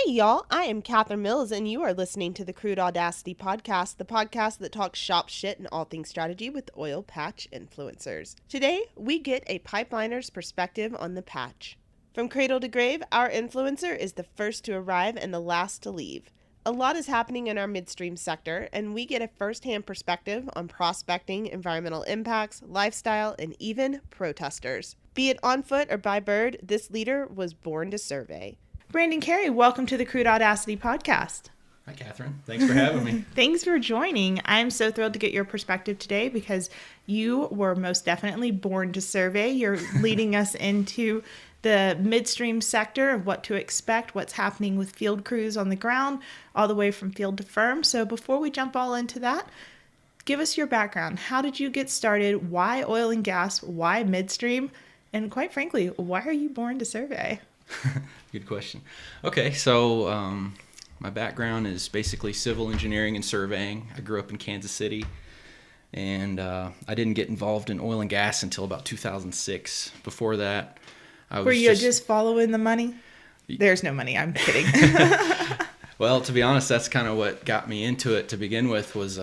Hey y'all, I am Kathryn Mills and you are listening to the Crude Audacity podcast, the podcast that talks shop shit and all things strategy with oil patch influencers. Today, we get a pipeliner's perspective on the patch. From cradle to grave, our influencer is the first to arrive and the last to leave. A lot is happening in our midstream sector, and we get a first-hand perspective on prospecting, environmental impacts, lifestyle, and even protesters. Be it on foot or by bird, this leader was born to survey. Brandon Cary, welcome to the Crude Audacity podcast. Hi, Kathryn. Thanks for having me. Thanks for joining. I'm so thrilled to get your perspective today because you were most definitely born to survey. You're leading us into the midstream sector of what to expect, what's happening with field crews on the ground, all the way from field to firm. So before we jump all into that, give us your background. How did you get started? Why oil and gas? Why midstream? And quite frankly, why are you born to survey? Good question. Okay, so my background is basically civil engineering and surveying. I grew up in Kansas City, and I didn't get involved in oil and gas until about 2006. Before that, I was Were you just following the money? There's no money. I'm kidding. Well, to be honest, that's kind of what got me into it to begin with. Was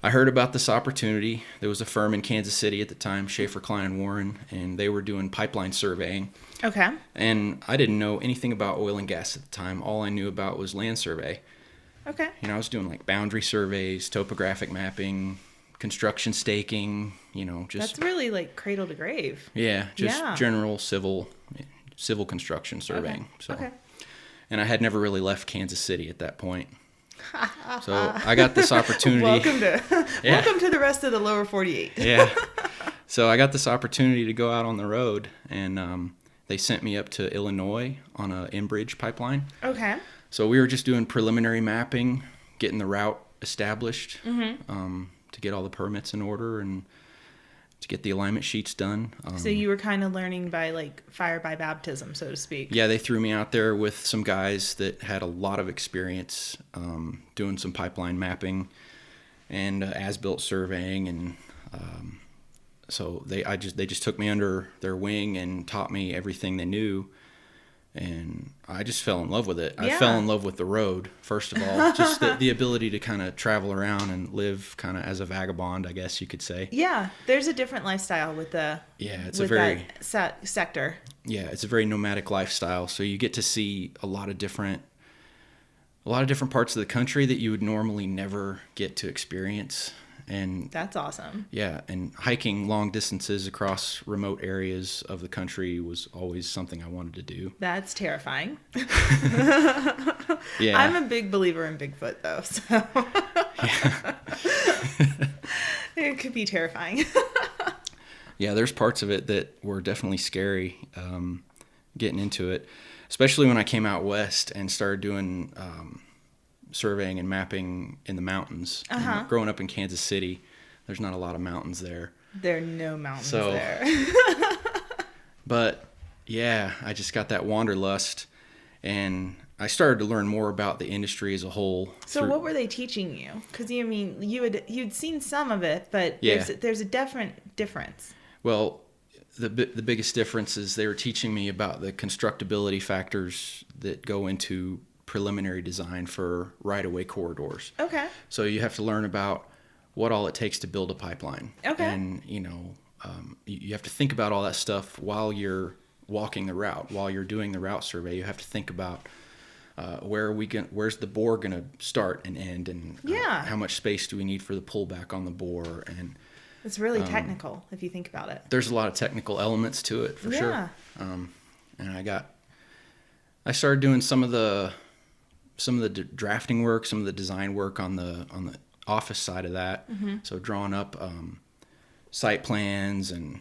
I heard about this opportunity. There was a firm in Kansas City at the time, Schaefer, Klein and Warren, and they were doing pipeline surveying. Okay. And I didn't know anything about oil and gas at the time. All I knew about was land survey. Okay. You know, I was doing like boundary surveys, topographic mapping, construction staking, just... That's really like cradle to grave. Yeah, general civil construction surveying. Okay. Okay. And I had never really left Kansas City at that point. So I got this opportunity. Welcome to the rest of the lower 48. Yeah. So I got this opportunity to go out on the road, and they sent me up to Illinois on a Enbridge pipeline. Okay. So we were just doing preliminary mapping, getting the route established, to get all the permits in order and to get the alignment sheets done. So you were kind of learning by like fire by baptism, so to speak. Yeah, they threw me out there with some guys that had a lot of experience doing some pipeline mapping and as-built surveying, and so they just took me under their wing and taught me everything they knew, and I just fell in love with it. Yeah. I fell in love with the road, first of all, just the ability to kind of travel around and live kind of as a vagabond, I guess you could say. Yeah, there's a different lifestyle with the that sector. Yeah, it's a very nomadic lifestyle, so you get to see a lot of different parts of the country that you would normally never get to experience. And that's awesome. Yeah, and hiking long distances across remote areas of the country was always something I wanted to do. That's terrifying. Yeah. I'm a big believer in Bigfoot, though, so it could be terrifying. Yeah, there's parts of it that were definitely scary, getting into it, especially when I came out west and started doing surveying and mapping in the mountains. Growing up in Kansas City, there's not a lot of mountains there. There are no mountains there. But yeah, I just got that wanderlust, and I started to learn more about the industry as a whole. So what were they teaching you? Because you'd seen some of it, but there's a difference. Well, the biggest difference is they were teaching me about the constructability factors that go into preliminary design for right-of-way corridors. Okay. So you have to learn about what all it takes to build a pipeline. Okay. And, you have to think about all that stuff while you're walking the route. While you're doing the route survey, you have to think about where's the bore going to start and end, and how much space do we need for the pullback on the bore. And it's really technical if you think about it. There's a lot of technical elements to it, for sure. And I started doing some of the drafting work, some of the design work on the office side of that. So drawing up site plans and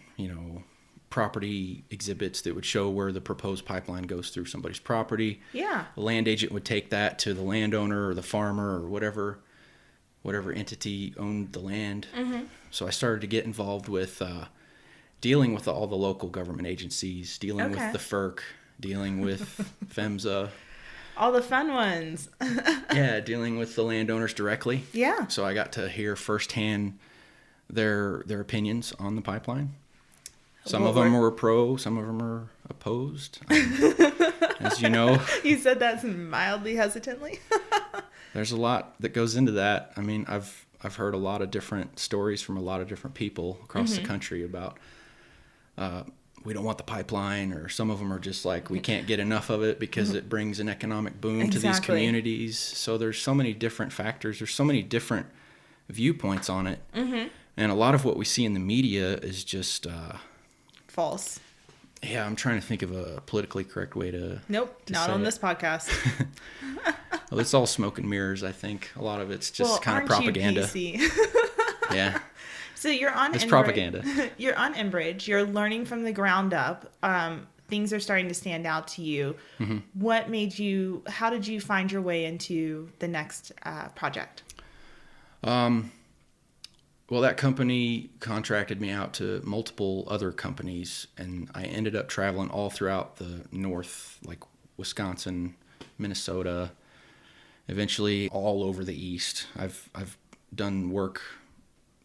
property exhibits that would show where the proposed pipeline goes through somebody's property. Yeah. The land agent would take that to the landowner or the farmer or whatever entity owned the land. So I started to get involved with dealing with all the local government agencies, dealing with the FERC, dealing with PHMSA. All the fun ones. Yeah, dealing with the landowners directly. Yeah. So I got to hear firsthand their opinions on the pipeline. Some of them were pro, some of them are opposed. As you know. You said that mildly hesitantly. There's a lot that goes into that. I mean, I've heard a lot of different stories from a lot of different people across the country about we don't want the pipeline, or some of them are just like, we can't get enough of it because it brings an economic boom to these communities. So there's so many different factors. There's so many different viewpoints on it. And a lot of what we see in the media is just... false. Yeah, I'm trying to think of a politically correct way to... Nope, not on this podcast. Well, it's all smoke and mirrors, I think. A lot of it's just kind of propaganda. You PC? Yeah. So you're on It's propaganda. You're on Enbridge. You're learning from the ground up. Things are starting to stand out to you. What made you... How did you find your way into the next project? Well, that company contracted me out to multiple other companies, and I ended up traveling all throughout the north, like Wisconsin, Minnesota, eventually all over the east. I've done work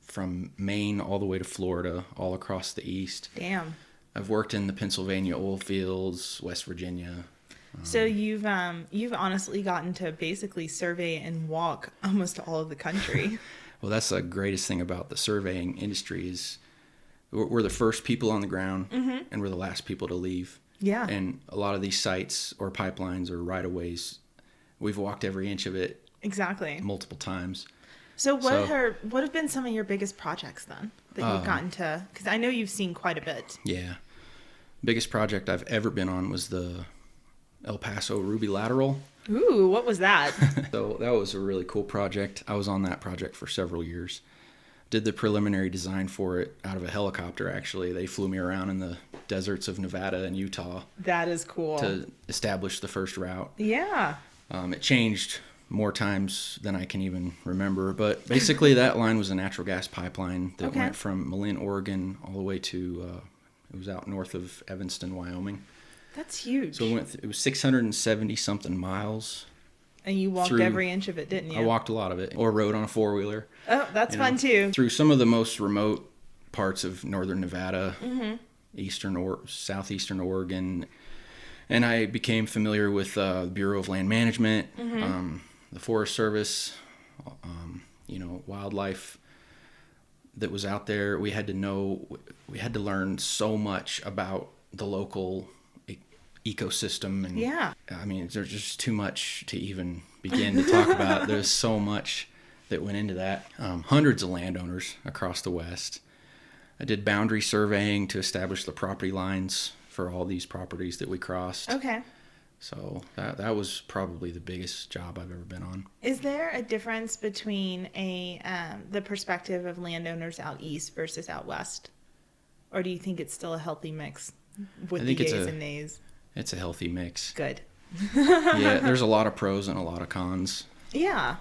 from Maine all the way to Florida, all across the east. Damn. I've worked in the Pennsylvania oil fields, West Virginia. So you've honestly gotten to basically survey and walk almost all of the country. Well, that's the greatest thing about the surveying industry is we're the first people on the ground, and we're the last people to leave. Yeah. And a lot of these sites or pipelines or right-of-ways, we've walked every inch of it. Exactly. Multiple times. So what have been some of your biggest projects then that you've gotten to? Because I know you've seen quite a bit. Yeah. Biggest project I've ever been on was the El Paso Ruby Lateral. Ooh, what was that? So that was a really cool project. I was on that project for several years. Did the preliminary design for it out of a helicopter, actually. They flew me around in the deserts of Nevada and Utah. That is cool. To establish the first route. Yeah. It changed more times than I can even remember. But basically that line was a natural gas pipeline that went from Malin, Oregon, all the way to, it was out north of Evanston, Wyoming. That's huge. So it was 670 something miles. And you walked every inch of it, didn't you? I walked a lot of it, or rode on a four-wheeler. Oh, that's fun too. Through some of the most remote parts of northern Nevada, eastern or southeastern Oregon, and I became familiar with the Bureau of Land Management, the Forest Service, wildlife that was out there. We had to learn so much about the local ecosystem, and I mean, there's just too much to even begin to talk about. There's so much that went into that. Hundreds of landowners across the West. I did boundary surveying to establish the property lines for all these properties that we crossed. Okay. So that was probably the biggest job I've ever been on. Is there a difference between the perspective of landowners out east versus out west? Or do you think it's still a healthy mix with the yays and nays? It's a healthy mix. Good. Yeah, there's a lot of pros and a lot of cons. Yeah.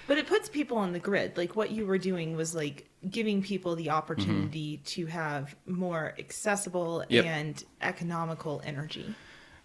But it puts people on the grid. Like what you were doing was like giving people the opportunity to have more accessible and economical energy.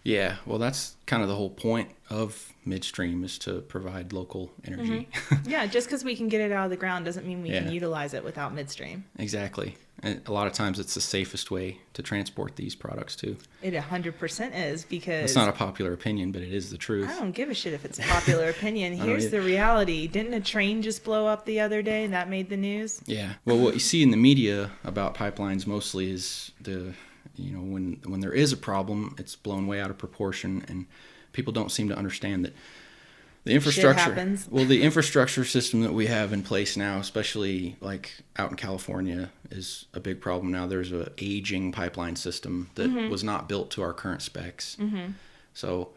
Yeah, well, that's kind of the whole point of Midstream is to provide local energy. Yeah, just because we can get it out of the ground doesn't mean we can utilize it without Midstream. Exactly. And a lot of times it's the safest way to transport these products too. It 100% is, because... It's not a popular opinion, but it is the truth. I don't give a shit if it's a popular opinion. Here's the reality. Didn't a train just blow up the other day and that made the news? Yeah. Well, what you see in the media about pipelines mostly is when there is a problem, it's blown way out of proportion, and people don't seem to understand that the infrastructure, shit happens. Well, the infrastructure system that we have in place now, especially like out in California, is a big problem now. There's an aging pipeline system that was not built to our current specs. So,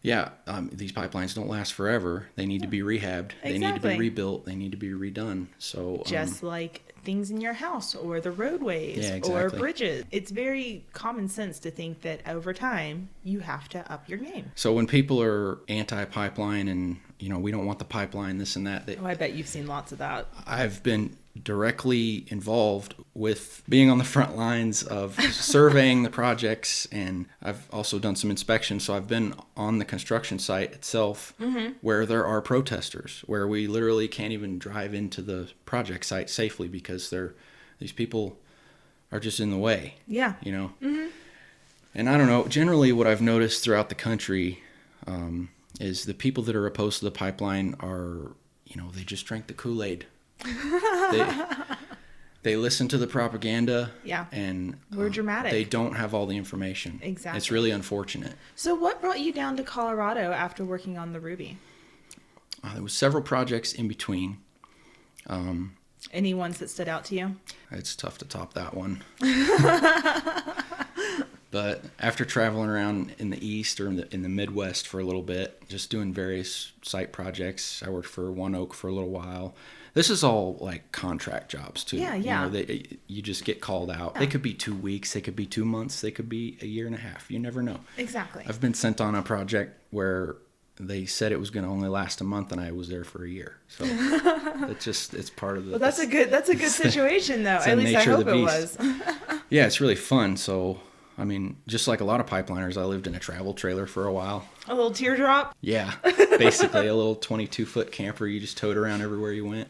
these pipelines don't last forever. They need to be rehabbed. Exactly. They need to be rebuilt. They need to be redone. So just like things in your house or the roadways or bridges. It's very common sense to think that over time you have to up your game. So when people are anti-pipeline and, we don't want the pipeline, this and that. I bet you've seen lots of that. I've been directly involved with being on the front lines of surveying the projects, and I've also done some inspections. So I've been on the construction site itself where there are protesters, where we literally can't even drive into the project site safely because these people are just in the way. Yeah. You know? Mm-hmm. And I don't know, generally what I've noticed throughout the country is the people that are opposed to the pipeline are, you know, they just drank the Kool-Aid. They listen to the propaganda. Yeah. And we're dramatic. They don't have all the information. Exactly. It's really unfortunate. So what brought you down to Colorado after working on the Ruby? There was several projects in between. Any ones that stood out to you? It's tough to top that one. But after traveling around in the East or in the Midwest for a little bit, just doing various site projects, I worked for One Oak for a little while. This is all like contract jobs too. Yeah. You know, you just get called out. Yeah. They could be 2 weeks, they could be 2 months, they could be a year and a half. You never know. Exactly. I've been sent on a project where they said it was going to only last a month, and I was there for a year. So it's part of the. Well, that's a good situation, though. At least I hope it was. Yeah, it's really fun. So, I mean, just like a lot of pipeliners, I lived in a travel trailer for a while. A little teardrop. Yeah, basically a little 22-foot camper. You just towed around everywhere you went.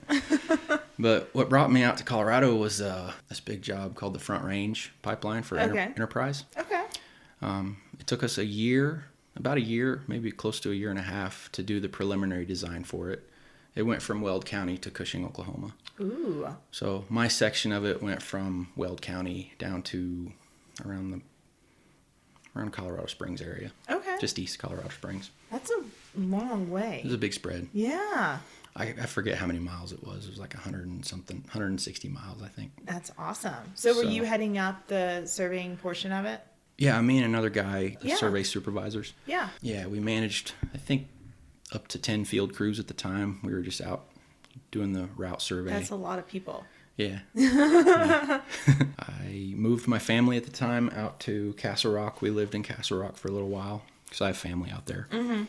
But what brought me out to Colorado was this big job called the Front Range Pipeline for Enterprise. Okay. It took us about a year, maybe close to a year and a half, to do the preliminary design for it. It went from Weld County to Cushing, Oklahoma. Ooh. So my section of it went from Weld County down to around Colorado Springs area. Okay. Just east of Colorado Springs. That's a long way. It was a big spread. Yeah. I forget how many miles it was. It was like 160 miles, I think. That's awesome. So were you heading up the surveying portion of it? Yeah, me and another guy, survey supervisors. Yeah. Yeah, we managed, I think, up to 10 field crews at the time. We were just out doing the route survey. That's a lot of people. Yeah. Yeah. I moved my family at the time out to Castle Rock. We lived in Castle Rock for a little while because I have family out there. Mm-hmm.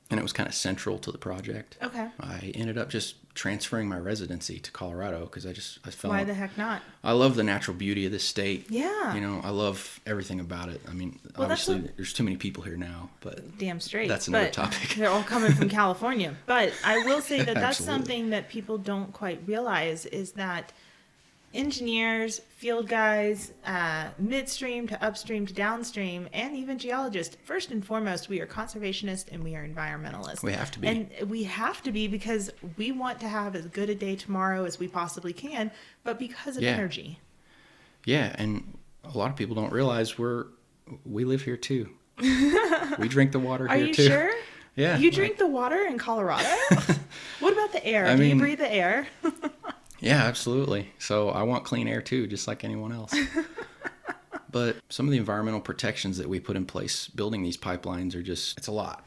And it was kind of central to the project. Okay. I ended up just transferring my residency to Colorado because I felt. Why the heck not? I love the natural beauty of this state. Yeah. You know, I love everything about it. I mean, obviously there's too many people here now, but damn straight. That's another topic. They're all coming from California. But I will say that that's something that people don't quite realize is that engineers, field guys, midstream to upstream to downstream, and even geologists, first and foremost, we are conservationists and we are environmentalists. We have to be. And we have to be because we want to have as good a day tomorrow as we possibly can, but because of energy. Yeah, and a lot of people don't realize we live here too. We drink the water here too. Are you sure? Yeah. You drink the water in Colorado? What about the air? Do you breathe the air? Yeah, absolutely. So I want clean air too, just like anyone else. But some of the environmental protections that we put in place building these pipelines it's a lot.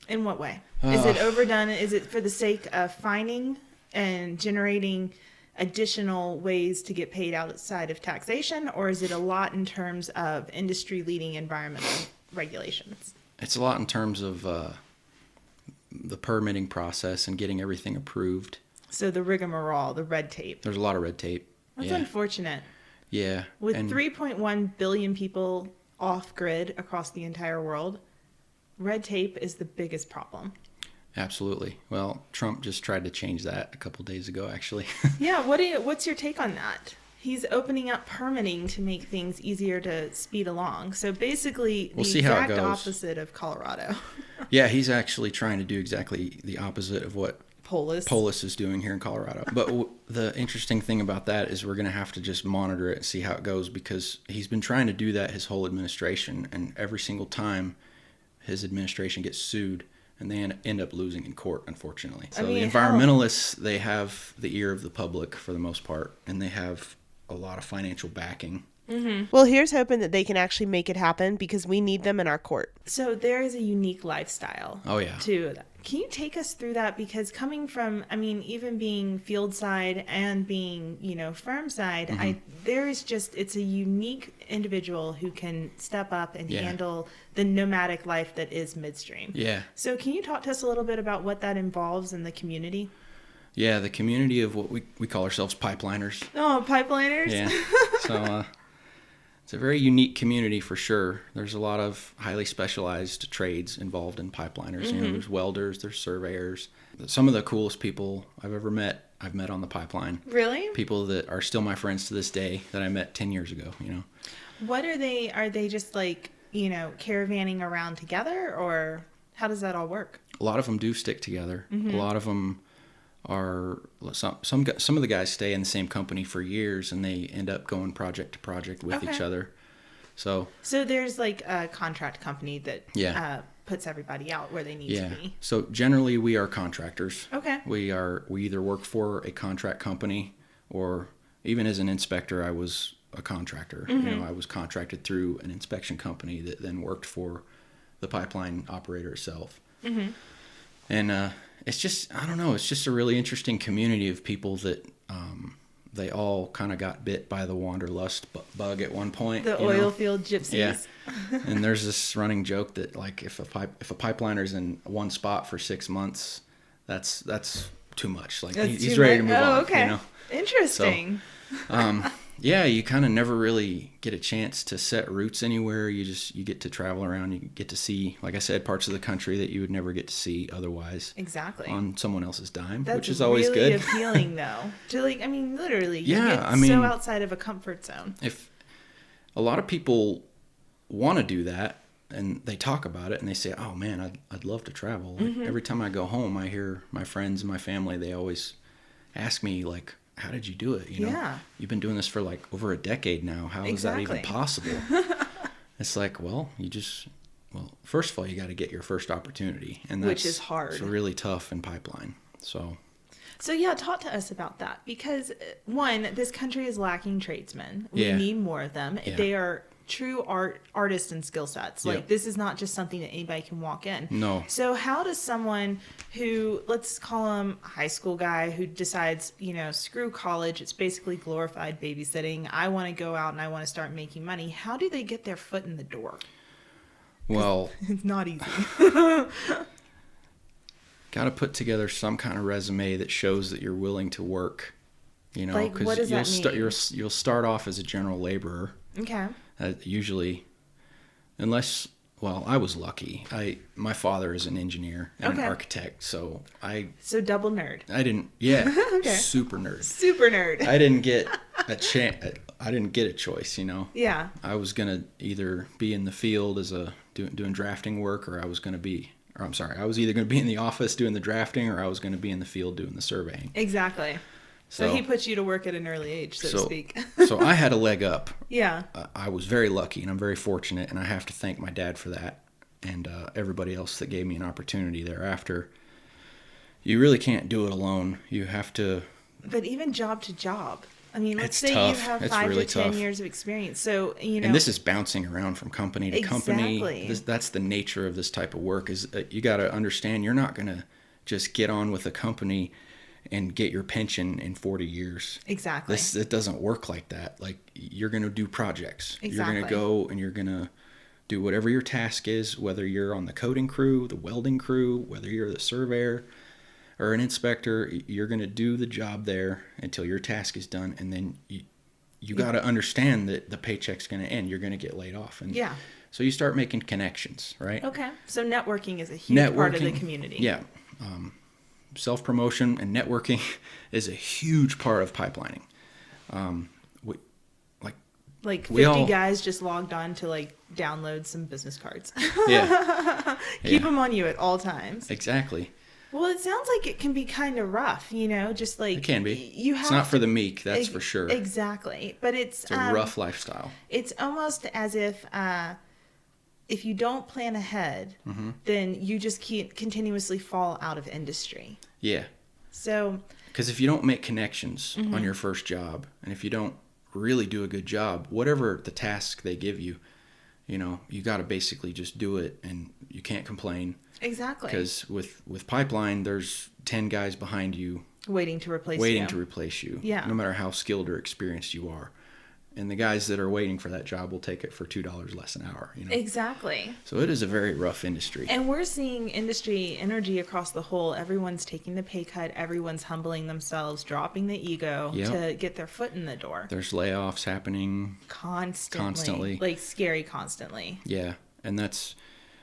In what way? Is it overdone? Is it for the sake of fining and generating additional ways to get paid outside of taxation? Or is it a lot in terms of industry-leading environmental regulations? It's a lot in terms of the permitting process and getting everything approved. So the rigmarole, the red tape. There's a lot of red tape. That's unfortunate. Yeah. With 3.1 billion people off-grid across the entire world, red tape is the biggest problem. Absolutely. Well, Trump just tried to change that a couple days ago, actually. Yeah. What's your take on that? He's opening up permitting to make things easier to speed along. So basically, the exact opposite of Colorado. Yeah, he's actually trying to do exactly the opposite of what Polis is doing here in Colorado. But the interesting thing about that is we're going to have to just monitor it and see how it goes because he's been trying to do that his whole administration. And every single time his administration gets sued and they end up losing in court, unfortunately. So the environmentalists, they have the ear of the public for the most part, and they have a lot of financial backing. Mm-hmm. Well, here's hoping that they can actually make it happen because we need them in our court. So there is a unique lifestyle. Oh, yeah. To that. Can you take us through that? Because coming from, even being field side and being, firm side, mm-hmm. It's a unique individual who can step up and handle the nomadic life that is midstream. Yeah. So can you talk to us a little bit about what that involves in the community? Yeah, the community of what we call ourselves pipeliners. Oh, pipeliners? Yeah. So it's a very unique community for sure. There's a lot of highly specialized trades involved in pipeliners. Mm-hmm. There's welders, there's surveyors. Some of the coolest people I've ever met I've met on the pipeline. Really? People that are still my friends to this day that I met 10 years ago, What are they just like, caravanning around together, or how does that all work? A lot of them do stick together. A lot of them are, some of the guys stay in the same company for years, and they end up going project to project with each other. So there's like a contract company that puts everybody out where they need to be. So generally we are contractors. Okay. We either work for a contract company, or even as an inspector, I was a contractor. I was contracted through an inspection company that then worked for the pipeline operator itself. And it's just, I don't know, it's just a really interesting community of people that they all kind of got bit by the wanderlust bug at one point. The oilfield gypsies. Yeah. And there's this running joke that, like, if a pipeliner's in one spot for 6 months, that's too much. Like, he's ready to move on. Okay. Interesting. So, you kind of never really get a chance to set roots anywhere. You get to travel around. You get to see, like I said, parts of the country that you would never get to see otherwise. Exactly. On someone else's dime, That's which is always really good. appealing, though. To literally, you get so outside of a comfort zone. If a lot of people want to do that, and they talk about it, and they say, "Oh man, I'd love to travel." Like, every time I go home, I hear my friends and my family. They always ask me, like, how did you do it? You've been doing this for like over a decade now. How is that even possible? It's like, first of all, you got to get your first opportunity, and which is hard. It's really tough in pipeline. So talk to us about that, because one, this country is lacking tradesmen. We need more of them. Yeah. They are true artists and skill sets. Like, this is not just something that anybody can walk in. No. So how does someone who, let's call him a high school guy, who decides, screw college, it's basically glorified babysitting, I want to go out and I want to start making money, how do they get their foot in the door? Well, it's not easy. Got to put together some kind of resume that shows that you're willing to work, Like, what does that mean? You'll start off as a general laborer. Okay. Usually, unless, I was lucky. My father is an engineer and an architect, so double nerd. I didn't, super nerd. Super nerd. I didn't get a chance. I didn't get a choice, Yeah. I was gonna either be in the field as doing drafting work, or I was either gonna be in the office doing the drafting, or I was gonna be in the field doing the surveying. Exactly. So he puts you to work at an early age, so to speak. So I had a leg up. Yeah. I was very lucky, and I'm very fortunate, and I have to thank my dad for that, and everybody else that gave me an opportunity thereafter. You really can't do it alone. You have to. But even job to job. I mean, let's say tough. You have it's 5 really to 10 tough. years of experience. So, And this is bouncing around from company to company. Exactly. That's the nature of this type of work, is you got to understand you're not going to just get on with a company and get your pension in 40 years. Exactly. It doesn't work like that. Like, you're going to do projects. Exactly. You're going to go and you're going to do whatever your task is, whether you're on the coating crew, the welding crew, whether you're the surveyor or an inspector. You're going to do the job there until your task is done, and then you got to understand that the paycheck's going to end. You're going to get laid off. And so you start making connections, right? Okay. So networking is a huge part of the community. Yeah. Self-promotion and networking is a huge part of pipelining. Like 50 guys just logged on to download some business cards. Yeah. Keep them on you at all times. Exactly. Well, it sounds like it can be kind of rough, just like... It can be. It's not for the meek, that's for sure. Exactly. But it's a rough lifestyle. It's almost as if you don't plan ahead, then you just continuously fall out of industry. Yeah. So... Because if you don't make connections on your first job, and if you don't really do a good job, whatever the task they give you, you got to basically just do it, and you can't complain. Exactly. Because with pipeline, there's 10 guys behind you waiting to replace you. Yeah. No matter how skilled or experienced you are. And the guys that are waiting for that job will take it for $2 less an hour. Exactly. So it is a very rough industry. And we're seeing industry energy across the whole. Everyone's taking the pay cut. Everyone's humbling themselves, dropping the ito to get their foot in the door. There's layoffs happening constantly. Like scary constantly. Yeah. And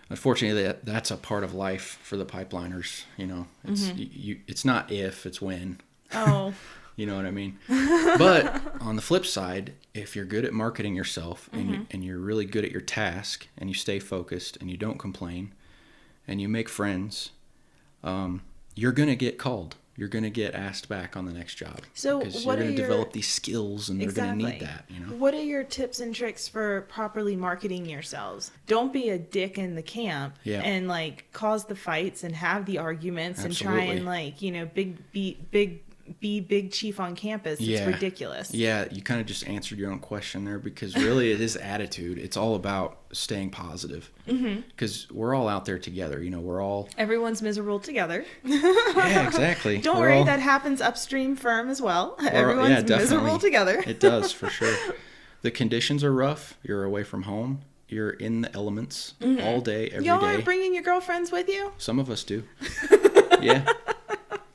unfortunately, that's a part of life for the pipeliners. It's not if, it's when. Oh. You know what I mean? But on the flip side, if you're good at marketing yourself and you're really good at your task and you stay focused and you don't complain and you make friends, you're going to get called. You're going to get asked back on the next job. So because what you're going are to develop these skills and they're going to Exactly. need that, you know? What are your tips and tricks for properly marketing yourselves? Don't be a dick in the camp Yeah. and like cause the fights and have the arguments and try Absolutely. and like, you know, be big chief on campus. It's ridiculous. Yeah, you kind of just answered your own question there because really it is attitude. It's all about staying positive because we're all out there together. You know, we're all... Everyone's miserable together. Yeah, exactly. Don't worry, that happens upstream firm as well. Everyone's miserable together. It does, for sure. The conditions are rough. You're away from home. You're in the elements all day, every day. Y'all are bringing your girlfriends with you? Some of us do. Yeah.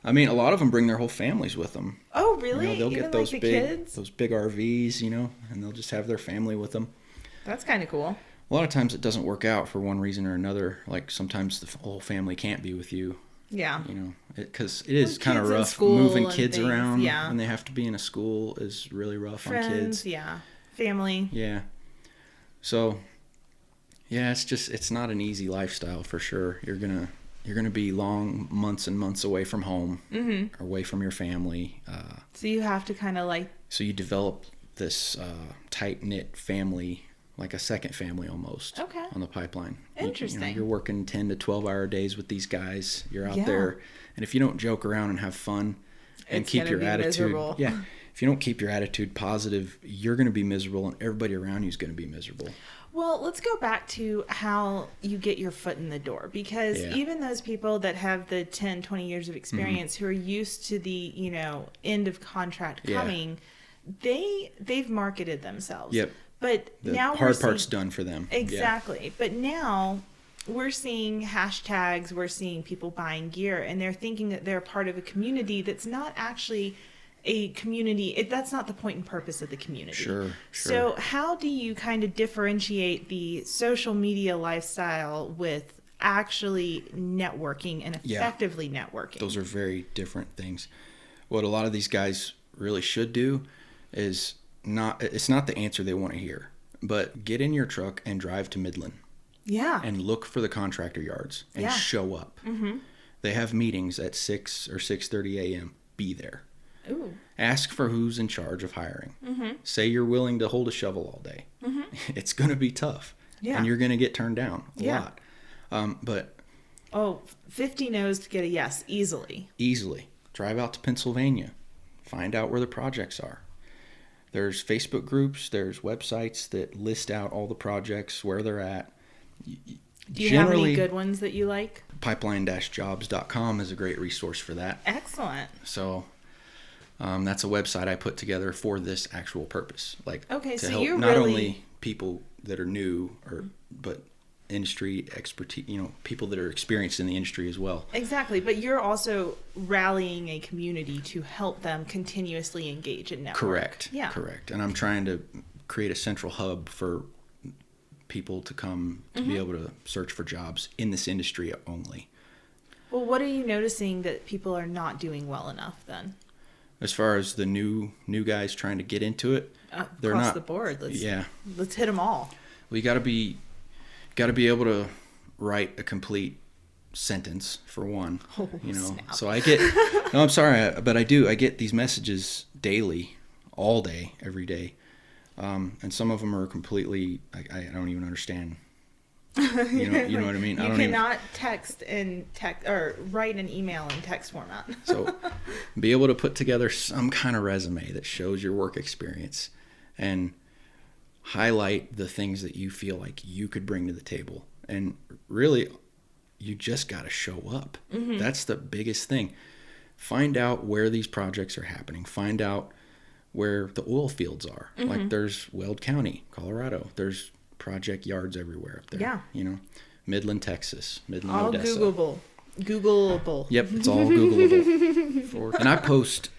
I mean, a lot of them bring their whole families with them. Oh, really? You know, they'll Even get those like the kids? those big RVs, you know, and they'll just have their family with them. That's kind of cool. A lot of times it doesn't work out for one reason or another. Like sometimes the whole family can't be with you. Yeah. You know, because it is With kind of kids in rough. school Moving and kids things, around yeah. when they have to be in a school is really rough on kids. Friends, yeah. Family. Yeah. So, yeah, it's not an easy lifestyle for sure. You're gonna be long months and months away from home, away from your family. So you have to kind of like... So you develop this tight-knit family, like a second family almost. Okay. On the pipeline. Interesting. You're working 10 to 12-hour days with these guys. You're out Yeah. there, and if you don't joke around and have fun and It's keep gonna your be attitude, miserable. yeah. If you don't keep your attitude positive, you're going to be miserable, and everybody around you is going to be miserable. Well, let's go back to how you get your foot in the door, because Yeah. even those people that have the 10, 20 years of experience who are used to the, you know, end of contract Yeah. coming, they've marketed themselves. Yep. But The now hard we're part's seeing, done for them. Yeah. exactly. But now we're seeing hashtags, we're seeing people buying gear, and they're thinking that they're part of a community that's not actually a community. That's not the point and purpose of the community. Sure. So how do you kind of differentiate the social media lifestyle with actually networking and Yeah. effectively networking? Those are very different things. What a lot of these guys really should do is it's not the answer they want to hear, but get in your truck and drive to Midland Yeah. and look for the contractor yards and Yeah. show up. They have meetings at 6 or 6:30 a.m. Be there. Ooh. Ask for who's in charge of hiring. Say you're willing to hold a shovel all day. It's going to be tough. Yeah. And you're going to get turned down a Yeah. lot. But Oh, 50 no's to get a yes easily. easily drive out to Pennsylvania. Find out where the projects are. There's Facebook groups. There's websites that list out all the projects, where they're at. Do you have any good ones that you like? Pipeline-jobs.com is a great resource for that. Excellent. So that's a website I put together for this actual purpose. Like, Okay, to so help you're not really- only people that are new, but industry expertise, people that are experienced in the industry as well. Exactly, but you're also rallying a community to help them continuously engage in network. Correct. Yeah. Correct. And I'm trying to create a central hub for people to come to be able to search for jobs in this industry only. Well, what are you noticing that people are not doing well enough then? As far as the new guys trying to get into it, they're Across not the board. Yeah. Let's hit them all. Well, you got to be able to write a complete sentence for one. Oh, snap. So I get no, I'm sorry, but I get these messages daily, all day, every day, and some of them are completely I don't even understand. You know what I mean? You I don't cannot text or write an email in text format. So be able to put together some kind of resume that shows your work experience and highlight the things that you feel like you could bring to the table. And really, you just got to show up. That's the biggest thing. Find out where these projects are happening. Find out where the oil fields are. Like there's Weld County, Colorado. There's project yards everywhere up there. Yeah. Midland, Texas, Midland, All Odessa. Googleable. Yep, it's all Googleable. And I post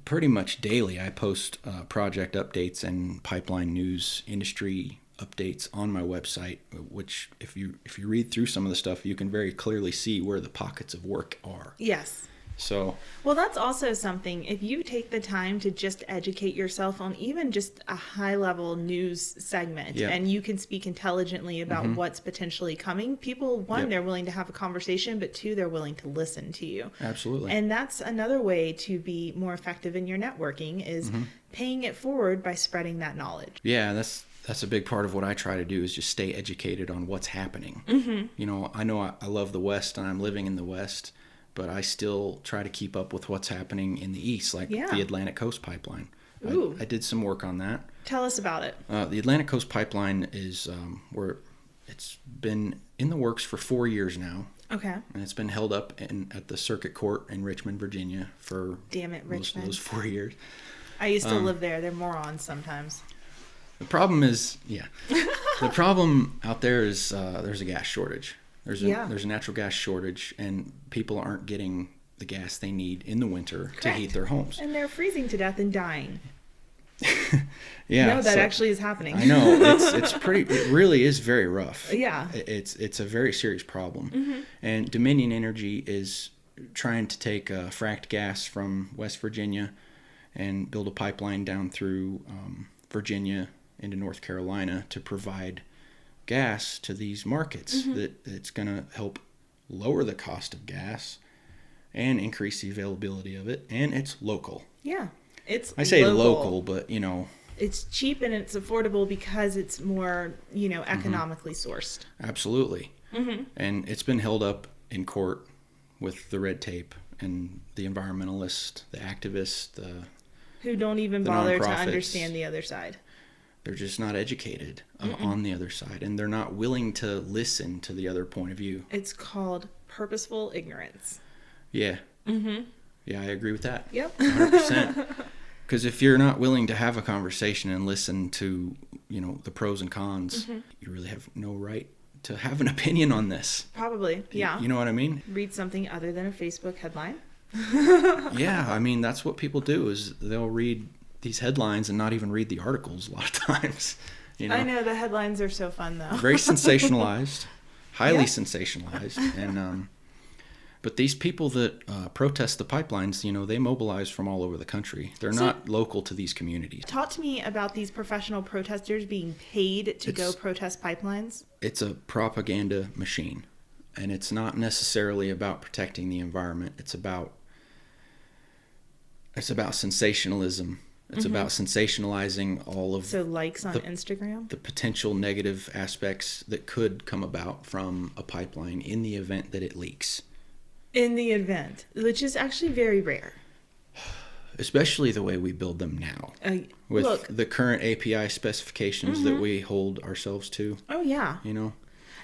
pretty much daily. I post project updates and pipeline news industry updates on my website, which if you read through some of the stuff, you can very clearly see where the pockets of work are. Yes. So, Well, that's also something, if you take the time to just educate yourself on even just a high-level news segment, Yeah. and you can speak intelligently about what's potentially coming, people, one, Yep. they're willing to have a conversation, but two, they're willing to listen to you. absolutely. And that's another way to be more effective in your networking, is paying it forward by spreading that knowledge. Yeah, that's a big part of what I try to do, is just stay educated on what's happening. You know I love the West, and I'm living in the West, but I still try to keep up with what's happening in the East, like Yeah. the Atlantic Coast Pipeline. Ooh. I did some work on that. Tell us about it. The Atlantic Coast Pipeline is where it's been in the works for 4 years now, Okay. and it's been held up at the Circuit Court in Richmond, Virginia, for Damn it, most of Richmond. those 4 years. I used to live there. They're morons sometimes. The problem is, the problem out there is there's a gas shortage. There's a natural gas shortage, and people aren't getting the gas they need in the winter to Correct. heat their homes. And they're freezing to death and dying. Yeah, No, that so- actually is happening. I know it really is very rough. Yeah. It's a very serious problem, and Dominion Energy is trying to take fracked gas from West Virginia and build a pipeline down through Virginia into North Carolina to provide gas to these markets. It's going to help lower the cost of gas and increase the availability of it, and it's local. Yeah. It's I say local, but it's cheap and it's affordable because it's more, economically sourced. absolutely. And it's been held up in court with the red tape and the environmentalists, the activists, Who don't even The bother to nonprofits. understand the other side. they're just not educated on the other side, and they're not willing to listen to the other point of view. It's called purposeful ignorance. Yeah. Yeah, I agree with that. Yep. 100%. Because if you're not willing to have a conversation and listen to, the pros and cons, you really have no right to have an opinion on this. Probably. Yeah. You know what I mean? Read something other than a Facebook headline. Yeah, I mean, that's what people do, is they'll read these headlines and not even read the articles a lot of times. I know the headlines are so fun though. Very sensationalized, highly Yeah. sensationalized. And but these people that protest the pipelines, they mobilize from all over the country. They're not local to these communities. Talk to me about these professional protesters being paid to go protest pipelines. It's a propaganda machine, and it's not necessarily about protecting the environment. It's about sensationalism. It's about sensationalizing all of So likes on Instagram. the potential negative aspects that could come about from a pipeline in the event that it leaks. In the event, which is actually very rare. Especially the way we build them now. With Look. the current API specifications that we hold ourselves to, Oh yeah. you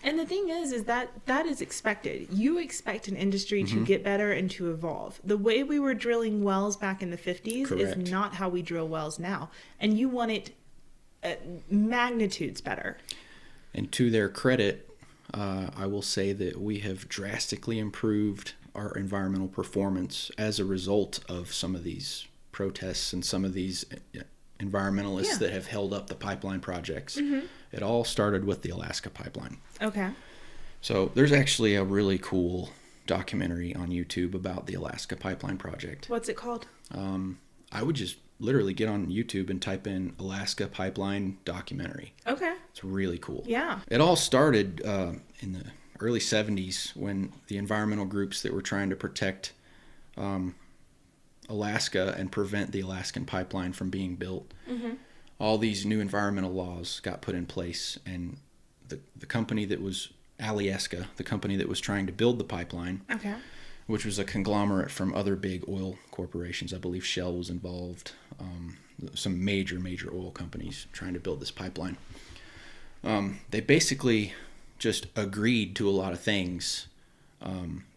And the thing is that is expected. You expect an industry to get better and to evolve. The way we were drilling wells back in the 50s Correct. is not how we drill wells now. And you want it magnitudes better. And to their credit, I will say that we have drastically improved our environmental performance as a result of some of these protests and some of these environmentalists that have held up the pipeline projects. It all started with the Alaska pipeline. Okay. So there's actually a really cool documentary on YouTube about the Alaska pipeline project. What's it called? I would just literally get on YouTube and type in Alaska pipeline documentary. Okay. It's really cool. Yeah. It all started in the early 70s when the environmental groups that were trying to protect Alaska and prevent the Alaskan pipeline from being built. All these new environmental laws got put in place, and the company that was Alyeska, the company that was trying to build the pipeline, Okay. which was a conglomerate from other big oil corporations. I believe Shell was involved. Some major oil companies trying to build this pipeline. They basically just agreed to a lot of things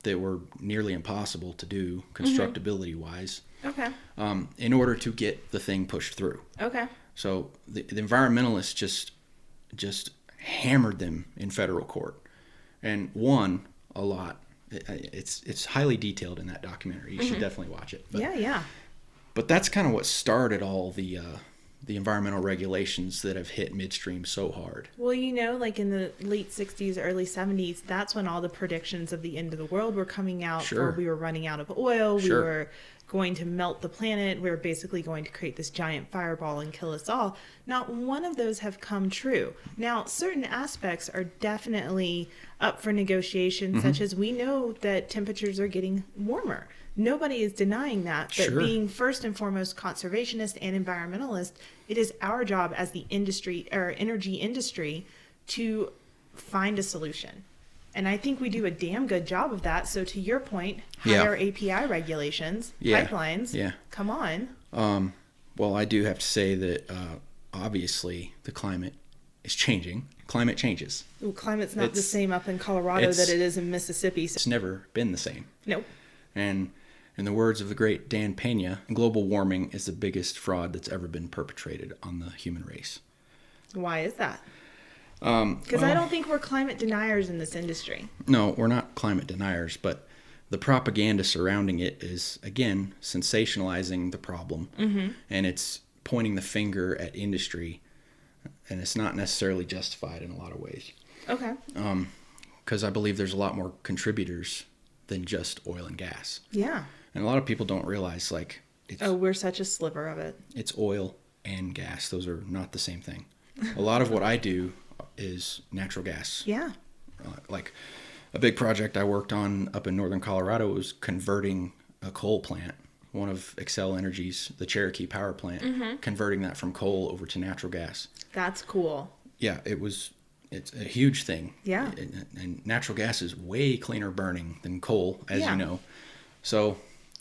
that were nearly impossible to do constructability-wise Okay. in order to get the thing pushed through. Okay. So the environmentalists just hammered them in federal court and won a lot. It's highly detailed in that documentary. You should definitely watch it. Yeah. But that's kind of what started all the the environmental regulations that have hit midstream so hard. Well, like in the late 60s, early 70s, that's when all the predictions of the end of the world were coming out. Sure. We were running out of oil. Sure. We were going to melt the planet. We were basically going to create this giant fireball and kill us all. Not one of those have come true. Now, certain aspects are definitely up for negotiation, such as we know that temperatures are getting warmer. Nobody is denying that, but Sure. being first and foremost conservationist and environmentalist, it is our job as the industry or energy industry to find a solution. And I think we do a damn good job of that. So to your point, higher API regulations, pipelines, come on. Well, I do have to say that obviously the climate is changing. Climate changes. Well, climate's not the same up in Colorado that it is in Mississippi. It's never been the same. Nope. And in the words of the great Dan Pena, global warming is the biggest fraud that's ever been perpetrated on the human race. Why is that? Because I don't think we're climate deniers in this industry. No, we're not climate deniers, but the propaganda surrounding it is, again, sensationalizing the problem. And it's pointing the finger at industry, and it's not necessarily justified in a lot of ways. Okay. Because I believe there's a lot more contributors than just oil and gas. Yeah. And a lot of people don't realize, we're such a sliver of it. It's oil and gas. Those are not the same thing. A lot of what I do is natural gas. Yeah. Like a big project I worked on up in northern Colorado was converting a coal plant, one of Xcel Energy's, the Cherokee power plant, converting that from coal over to natural gas. That's cool. Yeah, it's a huge thing. Yeah. And natural gas is way cleaner burning than coal, as Yeah. you know. So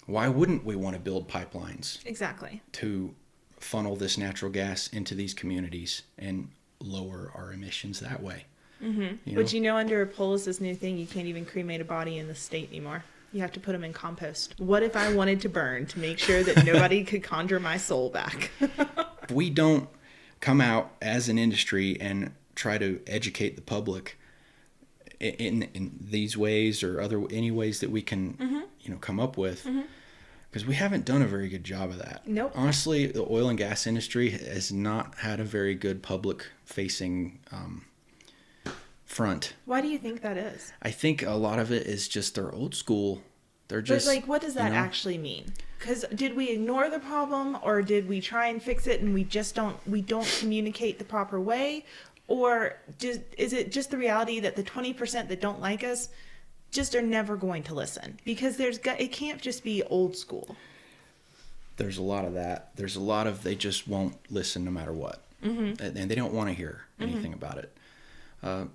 why wouldn't we want to build pipelines Exactly. to funnel this natural gas into these communities and lower our emissions that way? But under Polis's new thing, you can't even cremate a body in the state anymore. You have to put them in compost. What if I wanted to burn to make sure that nobody could conjure my soul back? If we don't come out as an industry and try to educate the public in these ways or any ways that we can come up with, because we haven't done a very good job of that. Nope. Honestly, the oil and gas industry has not had a very good public facing front. Why do you think that is? I think a lot of it is just they're old school. They're just what does that actually mean? Because did we ignore the problem, or did we try and fix it and we don't communicate the proper way? Or is it just the reality that the 20% that don't like us just are never going to listen? Because it can't just be old school. There's a lot of that. There's a lot of they just won't listen no matter what. And they don't want to hear anything about it.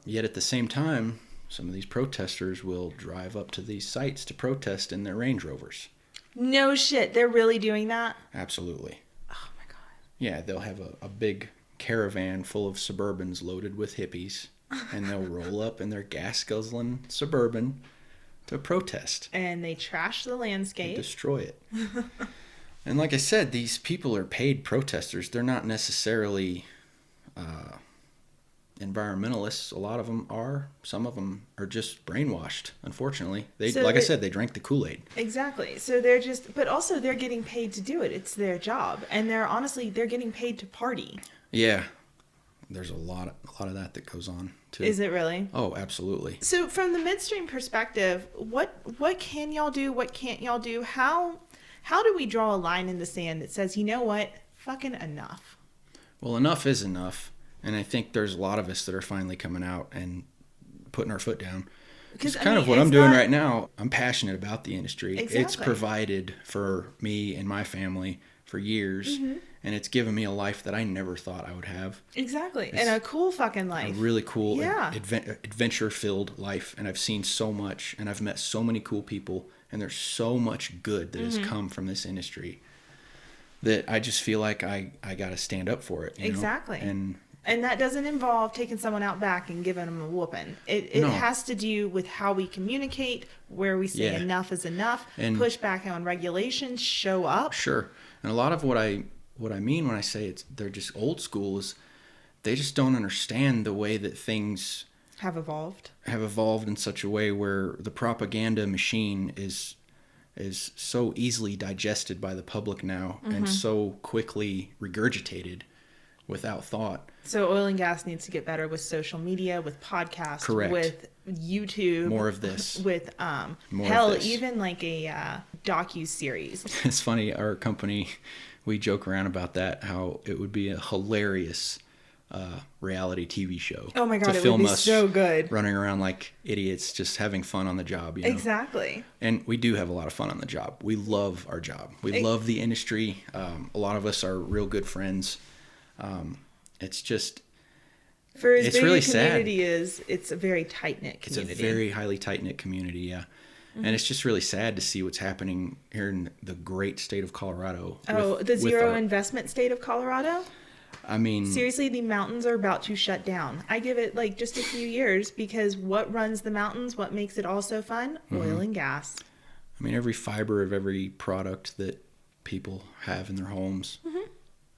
Yet at the same time, some of these protesters will drive up to these sites to protest in their Range Rovers. No shit. They're really doing that? Absolutely. Oh my God. Yeah, they'll have a big caravan full of Suburbans loaded with hippies, and they'll roll up in their gas-guzzling Suburban to protest. And they trash the landscape. Destroy it. And like I said, these people are paid protesters. They're not necessarily environmentalists. A lot of them are. Some of them are just brainwashed, unfortunately. I said, they drank the Kool-Aid. Exactly. So but also they're getting paid to do it. It's their job. And they're getting paid to party. Yeah. There's a lot of that goes on too. Is it really? Oh, absolutely. So from the midstream perspective, what can y'all do? What can't y'all do? How do we draw a line in the sand that says, you know what? Fucking enough. Well, enough is enough. And I think there's a lot of us that are finally coming out and putting our foot down. It's kind of what I'm doing right now. I'm passionate about the industry. Exactly. It's provided for me and my family for years. And it's given me a life that I never thought I would have. Exactly. And a cool fucking life. A really cool, adventure-filled life. And I've seen so much, and I've met so many cool people, and there's so much good that has come from this industry that I just feel like I got to stand up for it. Exactly. And that doesn't involve taking someone out back and giving them a whooping. It has to do with how we communicate, where we say enough is enough, and push back on regulations, show up. Sure. And a lot of what I mean when I say they're just old school is they just don't understand the way that things have evolved in such a way where the propaganda machine is so easily digested by the public now and so quickly regurgitated without thought. So oil and gas needs to get better with social media, with podcasts, Correct. with YouTube. More of this. With More hell, of this. even like a docu-series. It's funny, our company, we joke around about that, how it would be a hilarious reality TV show. Oh my God, to it film would be us so good. running around like idiots, just having fun on the job. You know? Exactly. And we do have a lot of fun on the job. We love our job. We love the industry. A lot of us are real good friends. It's just, For as it's big really a sad. community is, it's a very tight-knit community. It's a very highly tight-knit community, yeah. And it's just really sad to see what's happening here in the great state of Colorado. The zero investment state of Colorado? I mean, Seriously, the mountains are about to shut down. I give it like just a few years, because what runs the mountains, what makes it all so fun? Oil and gas. I mean, every fiber of every product that people have in their homes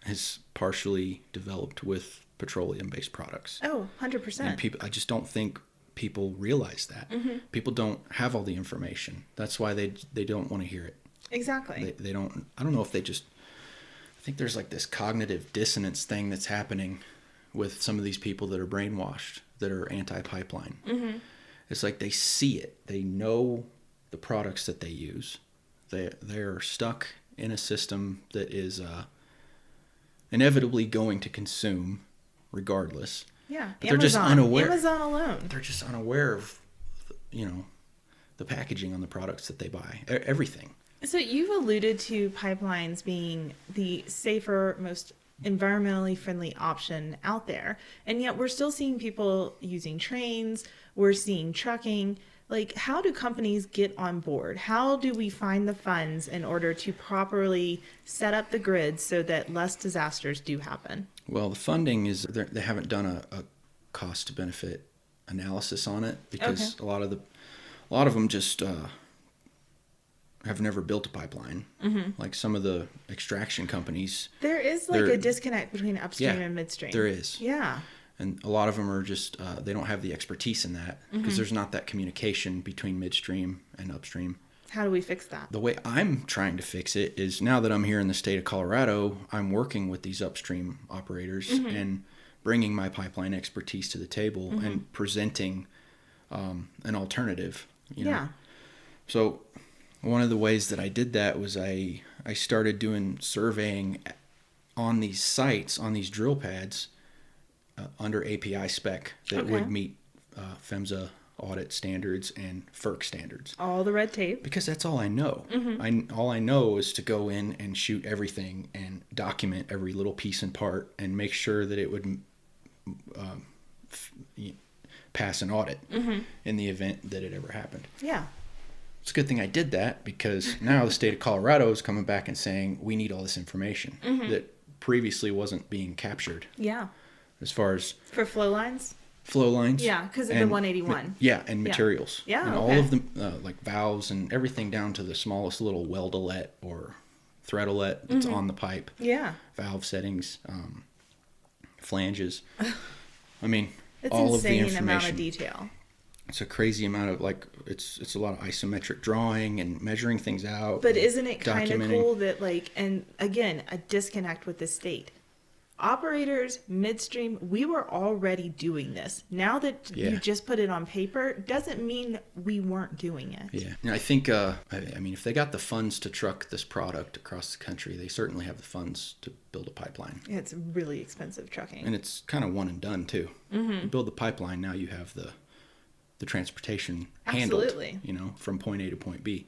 is partially developed with petroleum-based products. Oh, 100%. And people, I just don't think people realize that. People don't have all the information. That's why they don't want to hear it. Exactly. They don't. I don't know if they just. I think there's like this cognitive dissonance thing that's happening with some of these people that are brainwashed, that are anti-pipeline. It's like they see it. They know the products that they use. They're stuck in a system that is inevitably going to consume regardless. Yeah. But they're just unaware. Amazon alone. They're just unaware of, the packaging on the products that they buy. Everything. So you've alluded to pipelines being the safer, most environmentally friendly option out there. And yet we're still seeing people using trains. We're seeing trucking. Like, how do companies get on board? How do we find the funds in order to properly set up the grid so that less disasters do happen? Well, the funding is, they haven't done a cost to benefit analysis on it, because a lot of them just have never built a pipeline. Like some of the extraction companies. There is like a disconnect between upstream and midstream. There is. Yeah. And a lot of them are just, they don't have the expertise in that, because there's not that communication between midstream and upstream. How do we fix that? The way I'm trying to fix it is, now that I'm here in the state of Colorado, I'm working with these upstream operators and bringing my pipeline expertise to the table and presenting an alternative. You know? So one of the ways that I did that was I started doing surveying on these sites, on these drill pads, under API spec that would meet PHMSA audit standards and FERC standards. All the red tape. Because that's all I know. All I know is to go in and shoot everything and document every little piece and part and make sure that it would pass an audit in the event that it ever happened. Yeah. It's a good thing I did that, because now the state of Colorado is coming back and saying we need all this information that previously wasn't being captured. Yeah. As far as For flow lines? flow lines. Yeah, because of the 181. And materials. Yeah, and okay. all of them, like valves and everything down to the smallest little weldolet or threadolet that's on the pipe. Yeah. Valve settings, flanges. I mean, It's all of the insane information. amount of detail. It's a crazy amount of, like, it's a lot of isometric drawing and measuring things out. But isn't it kind of documenting. cool that, like, and again, a disconnect with the state. Operators, midstream, we were already doing this. Now that you just put it on paper, doesn't mean we weren't doing it. Yeah. And I think, I mean, if they got the funds to truck this product across the country, they certainly have the funds to build a pipeline. It's really expensive trucking. And it's kind of one and done, too. You build the pipeline, now you have the transportation handled, Absolutely. from point A to point B.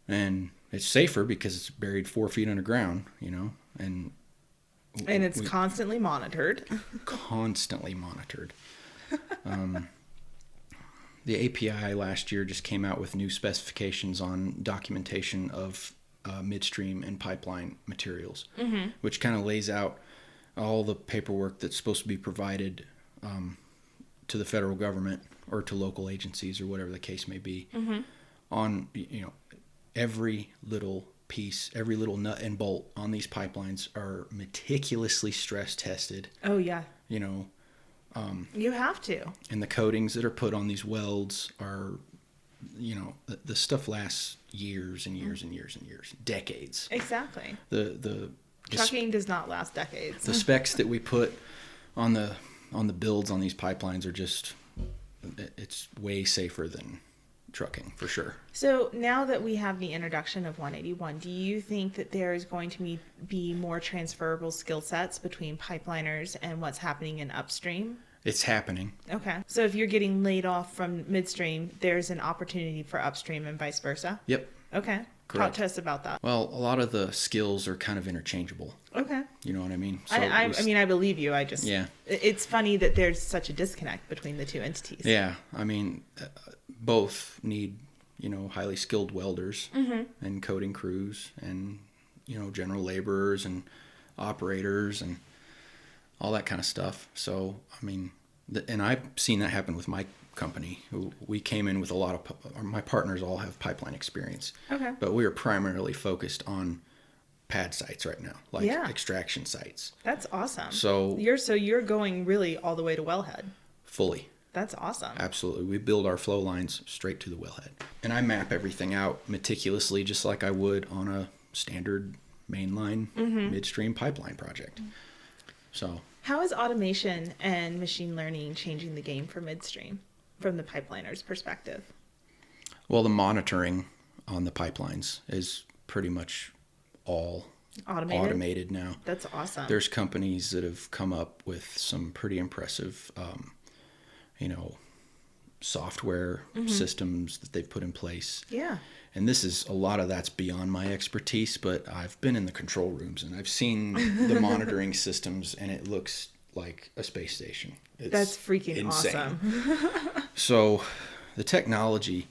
And it's safer because it's buried 4 feet underground, and it's constantly monitored. Constantly monitored. The API last year just came out with new specifications on documentation of midstream and pipeline materials, which kind of lays out all the paperwork that's supposed to be provided to the federal government or to local agencies or whatever the case may be on, every little piece, every little nut and bolt on these pipelines are meticulously stress tested. Oh, yeah. You have to. And the coatings that are put on these welds are, the stuff lasts years and years and years and years, decades. Exactly. The Trucking does not last decades. The specs that we put on the builds on these pipelines are just, it's way safer than trucking for sure. So now that we have the introduction of 181, do you think that there is going to be more transferable skill sets between pipeliners and what's happening in upstream? It's happening. Okay. So if you're getting laid off from midstream, there's an opportunity for upstream and vice versa? Yep. Okay. Correct. Talk to us about that. Well, a lot of the skills are kind of interchangeable. Okay. You know what I mean? So I mean, I believe you. I just, yeah. It's funny that there's such a disconnect between the two entities. Yeah. I mean, both need, highly skilled welders and coating crews and, general laborers and operators and all that kind of stuff. So, I mean, and I've seen that happen with my company. We came in with a lot of, my partners all have pipeline experience. Okay. But we are primarily focused on pad sites right now, like extraction sites. That's awesome. So you're going really all the way to wellhead. Fully. That's awesome. Absolutely. We build our flow lines straight to the wellhead. And I map everything out meticulously, just like I would on a standard mainline midstream pipeline project. So how is automation and machine learning changing the game for midstream from the pipeliner's perspective? Well, the monitoring on the pipelines is pretty much all automated now. That's awesome. There's companies that have come up with some pretty impressive, software systems that they've put in place. Yeah. And a lot of that's beyond my expertise, but I've been in the control rooms and I've seen the monitoring systems and it looks like a space station. That's freaking insane. Awesome. So the technology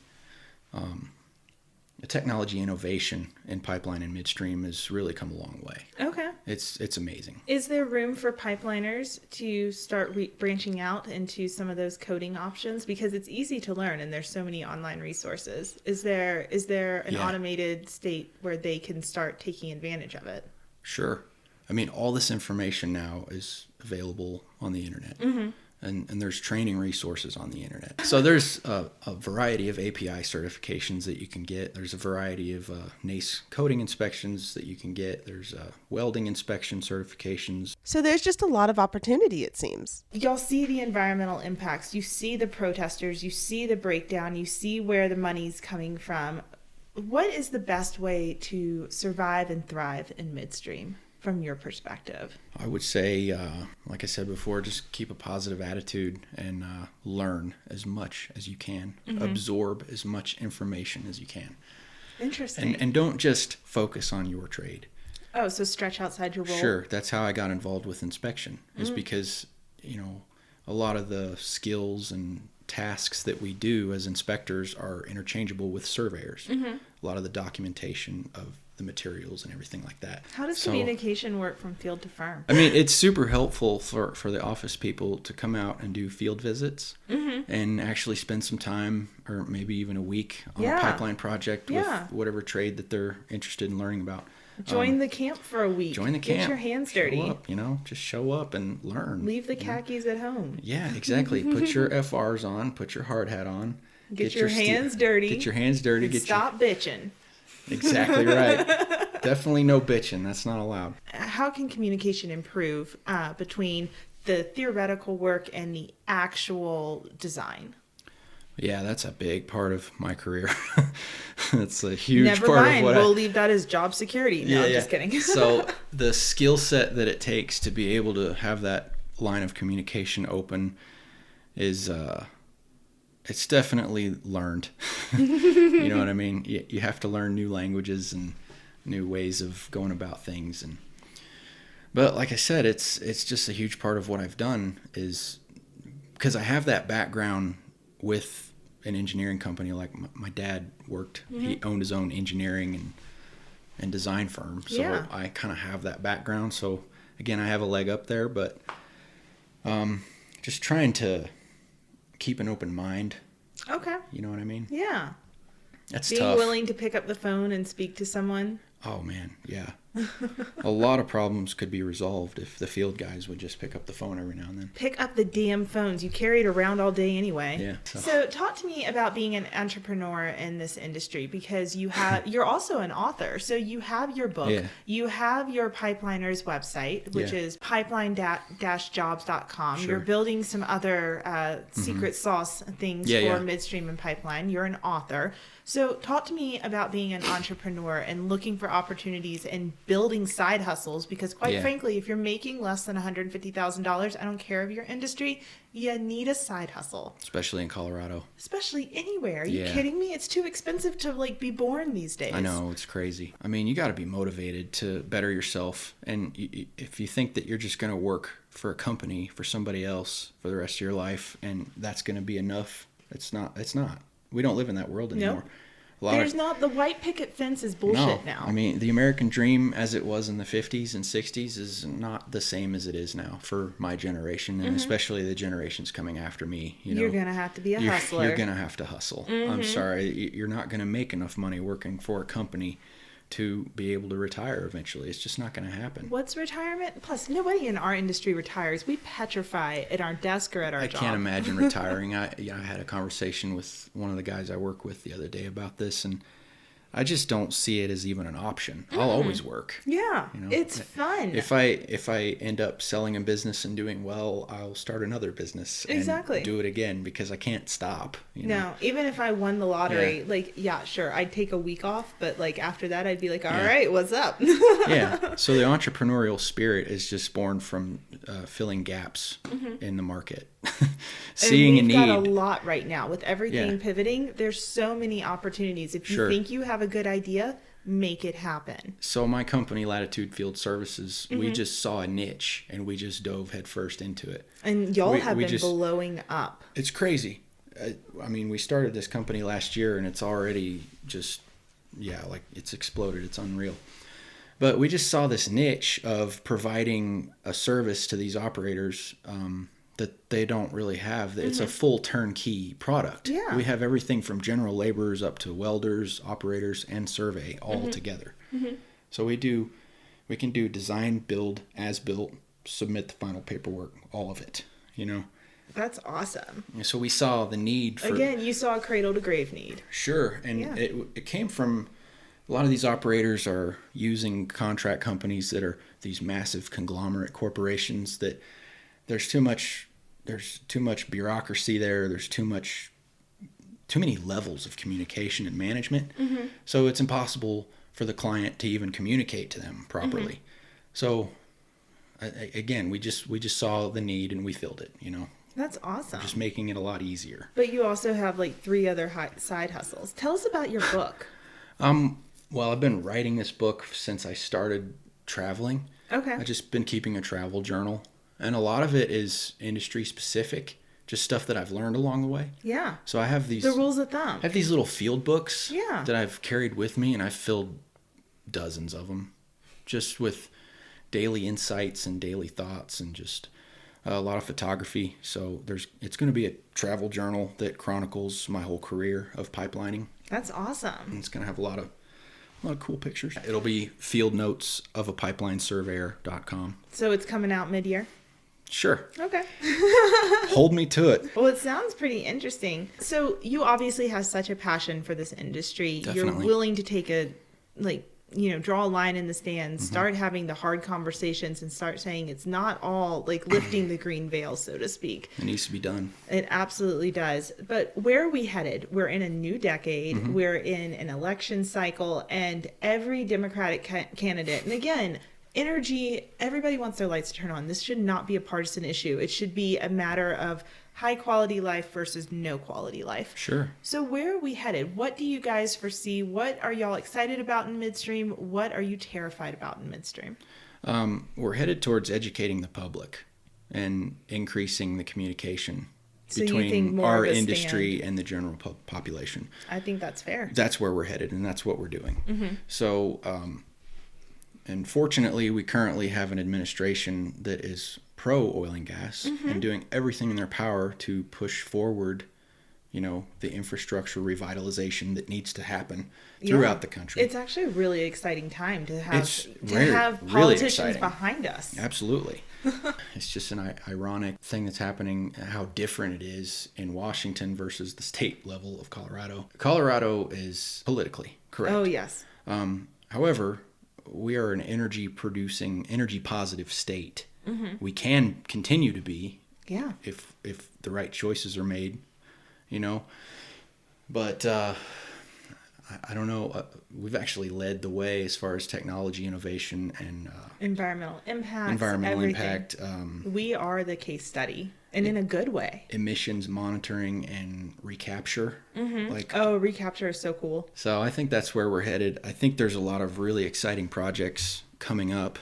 innovation in pipeline and midstream has really come a long way. Okay. It's amazing. Is there room for pipeliners to start branching out into some of those coding options? Because it's easy to learn and there's so many online resources. Is there an automated state where they can start taking advantage of it? Sure. I mean, all this information now is available on the internet. And there's training resources on the internet. So there's a variety of API certifications that you can get. There's a variety of NACE coding inspections that you can get. There's welding inspection certifications. So there's just a lot of opportunity, it seems. Y'all see the environmental impacts. You see the protesters. You see the breakdown. You see where the money's coming from. What is the best way to survive and thrive in midstream from your perspective? I would say, like I said before, just keep a positive attitude and learn as much as you can. Absorb as much information as you can. Interesting. And don't just focus on your trade. Oh, so stretch outside your role. Sure. That's how I got involved with inspection, is because, a lot of the skills and tasks that we do as inspectors are interchangeable with surveyors. A lot of the documentation of the materials and everything like that. How does communication work from field to firm? I mean, it's super helpful for the office people to come out and do field visits and actually spend some time or maybe even a week on a pipeline project with whatever trade that they're interested in learning about. Join the camp for a week. Join the camp. Get your hands dirty. Show up, just show up and learn. Leave the khakis at home. Yeah, exactly. Put your FRs on. Put your hard hat on. Get your hands dirty. Get your hands dirty. Stop bitching. Exactly right. Definitely no bitching. That's not allowed. How can communication improve between the theoretical work and the actual design? Yeah, that's a big part of my career. That's a huge Never part mind. of what We'll leave that as job security. No, I'm just kidding. So the skill set that it takes to be able to have that line of communication open is it's definitely learned. You know what I mean? You have to learn new languages and new ways of going about things. But like I said, it's just a huge part of what I've done, is because I have that background with an engineering company. Like my dad worked, he owned his own engineering and design firm. So I kind of have that background. So again, I have a leg up there, but just trying to keep an open mind. Okay. You know what I mean? Yeah. That's Being tough. willing to pick up the phone and speak to someone. Oh man, yeah. A lot of problems could be resolved if the field guys would just pick up the phone every now and then. Pick up the damn phones. You carry it around all day anyway. Yeah. So talk to me about being an entrepreneur in this industry, because you're also an author. So you have your book. Yeah. You have your Pipeliners website, which is pipeline-jobs.com. Sure. You're building some other secret sauce things for Midstream and Pipeline. You're an author. So talk to me about being an entrepreneur and looking for opportunities and building side hustles, because quite frankly, if you're making less than $150,000, I don't care of your industry, you need a side hustle. Especially in Colorado. Especially anywhere. Are you kidding me? It's too expensive to be born these days. I know, it's crazy. I mean, you got to be motivated to better yourself. And if you think that you're just going to work for a company, for somebody else for the rest of your life, and that's going to be enough, it's not. We don't live in that world anymore. Nope. The white picket fence is bullshit now. I mean, the American dream as it was in the 50s and 60s is not the same as it is now for my generation, and especially the generations coming after me. You're going to have to be a hustler. You're going to have to hustle. I'm sorry. You're not going to make enough money working for a company to be able to retire eventually. It's just not going to happen. What's retirement? Plus, nobody in our industry retires. We petrify at our desk or at our job. I can't imagine retiring. I had a conversation with one of the guys I work with the other day about this, and I just don't see it as even an option. I'll always work. Yeah, it's fun. If I end up selling a business and doing well, I'll start another business and do it again, because I can't stop. No, even if I won the lottery, sure, I'd take a week off, but after that, I'd be like, all right, what's up? Yeah. So the entrepreneurial spirit is just born from filling gaps in the market. Seeing a need. We've got a lot right now with everything pivoting. There's so many opportunities. If you think you have a good idea, make it happen. So my company, Latitude Field Services, we just saw a niche and we just dove headfirst into it. And y'all have been blowing up. It's crazy. I mean, we started this company last year and it's already just, it's exploded. It's unreal. But we just saw this niche of providing a service to these operators that they don't really have. It's a full turnkey product. Yeah. We have everything from general laborers up to welders, operators, and survey all together. So we can do design, build, as built, submit the final paperwork, all of it, That's awesome. So we saw the need for... Again, you saw a cradle to grave need. Sure. And it came from... A lot of these operators are using contract companies that are these massive conglomerate corporations that there's too much bureaucracy there. There's too many levels of communication and management. So it's impossible for the client to even communicate to them properly. So again, we just saw the need and we filled it, That's awesome. Just making it a lot easier. But you also have 3 other side hustles. Tell us about your book. Well, I've been writing this book since I started traveling. Okay. I've just been keeping a travel journal. And a lot of it is industry specific, just stuff that I've learned along the way. Yeah. So I have these... The rules of thumb. I have these little field books that I've carried with me, and I've filled dozens of them just with daily insights and daily thoughts and just a lot of photography. So it's going to be a travel journal that chronicles my whole career of pipelining. That's awesome. And it's going to have a lot of cool pictures. It'll be field notes of a pipelinesurveyor.com. So it's coming out mid-year? Sure. Okay. Hold me to it. Well, it sounds pretty interesting. So you obviously have such a passion for this industry. Definitely. You're willing to take draw a line in the sand, start having the hard conversations and start saying it's not all lifting the green veil, so to speak. It needs to be done. It absolutely does. But where are we headed? We're in a new decade. We're in an election cycle, and every Democratic candidate, and again, energy, everybody wants their lights to turn on. This should not be a partisan issue. It should be a matter of high quality life versus no quality life. Sure. So where are we headed? What do you guys foresee? What are y'all excited about in Midstream? What are you terrified about in Midstream? We're headed towards educating the public and increasing the communication between our industry and the general population. I think that's fair. That's where we're headed, and that's what we're doing. So, and fortunately, we currently have an administration that is pro oil and gas and doing everything in their power to push forward the infrastructure revitalization that needs to happen throughout the country. It's actually a really exciting time to have really politicians exciting. behind us. Absolutely. It's just an ironic thing that's happening, how different it is in Washington versus the state level of Colorado. Colorado is politically correct. Oh, yes. However, we are an energy positive state. We can continue to be if the right choices are made, But I don't know. We've actually led the way as far as technology innovation and environmental impact. We are the case study, and in a good way. Emissions monitoring and recapture. Recapture is so cool. So I think that's where we're headed. I think there's a lot of really exciting projects coming up.